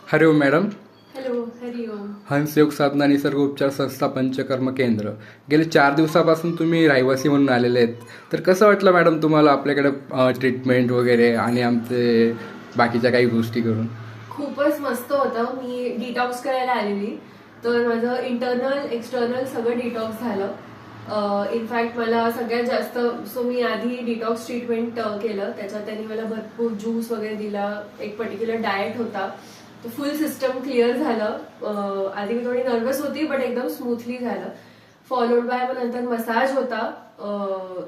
हरिओम madam. Hello, हरिओम. हंस योग साधना निसर्ग उपचार संस्था पंचकर्म केंद्र. गेले 4 दिवसापासून तुम्ही रहिवासी म्हणून आलेले आहेत. तर कसं वाटलं मॅडम तुम्हाला आपल्याकडे ट्रीटमेंट वगैरे आणि आमचे बाकीच्या काही गोष्टी करून? खूपच मस्त होतं. मी डिटॉक्स करायला आलेली, तर माझं इंटरनल एक्सटर्नल सगळं डिटॉक्स झालं. इनफॅक्ट मला सगळ्यात जास्त मी आधी डिटॉक्स ट्रीटमेंट केलं. त्याच्यात त्यांनी मला भरपूर ज्यूस वगैरे दिला. एक पर्टिक्युलर डाएट होता. तो फुल सिस्टम क्लिअर झालं. आधी मी थोडी नर्वस होती, बट एकदम स्मूथली झालं. फॉलोड बाय मग नंतर मसाज होता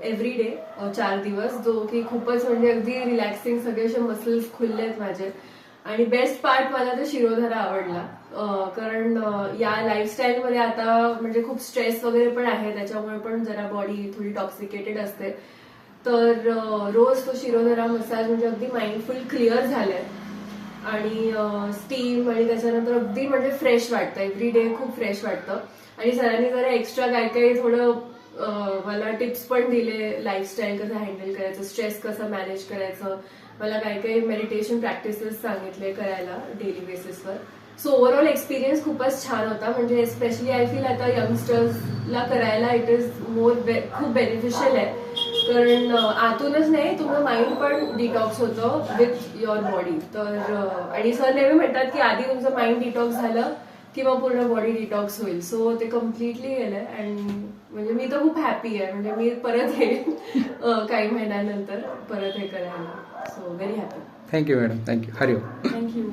एव्हरी डे 4 दिवस, जो की खूपच म्हणजे अगदी रिलॅक्सिंग, सगळे असे मसल्स खुललेत माझे. आणि बेस्ट पार्ट मला तर शिरोधारा आवडला. कारण या लाईफस्टाईलमध्ये आता म्हणजे खूप स्ट्रेस वगैरे पण आहे, त्याच्यामुळे पण जरा बॉडी थोडी टॉक्सिकेटेड असते. तर रोज तो शिरोधारा मसाज म्हणजे अगदी माइंडफुल क्लिअर झालाय. आणि स्टीम आणि त्याच्यानंतर अगदी म्हणजे फ्रेश वाटतं. एव्हरी डे खूप फ्रेश वाटतं. आणि सरांनी जरा एक्स्ट्रा काय काही थोडं मला टिप्स पण दिले, लाईफस्टाईल कसं हँडल करायचं, स्ट्रेस कसं मॅनेज करायचं. मला काही काही मेडिटेशन प्रॅक्टिसेस सांगितले करायला डेली बेसिसवर. सो ओव्हरऑल एक्सपिरियन्स खूपच छान होता. म्हणजे स्पेशली आय फील आता यंगस्टर्सला करायला इट इज खूप बेनिफिशियल आहे. कारण आतूनच नाही, तुमचं माइंड पण डिटॉक्स होतं विथ युअर बॉडी. तर आणि सर नेहमी म्हणतात की आधी तुमचं माइंड डिटॉक्स झालं किंवा पूर्ण बॉडी डिटॉक्स होईल. सो ते कम्प्लिटली गेलंय. अँड म्हणजे मी तर खूप हॅपी आहे. म्हणजे मी परत येईन काही महिन्यानंतर परत हे करायला. So very happy. Thank you madam. Thank you. Hari Om. Thank you.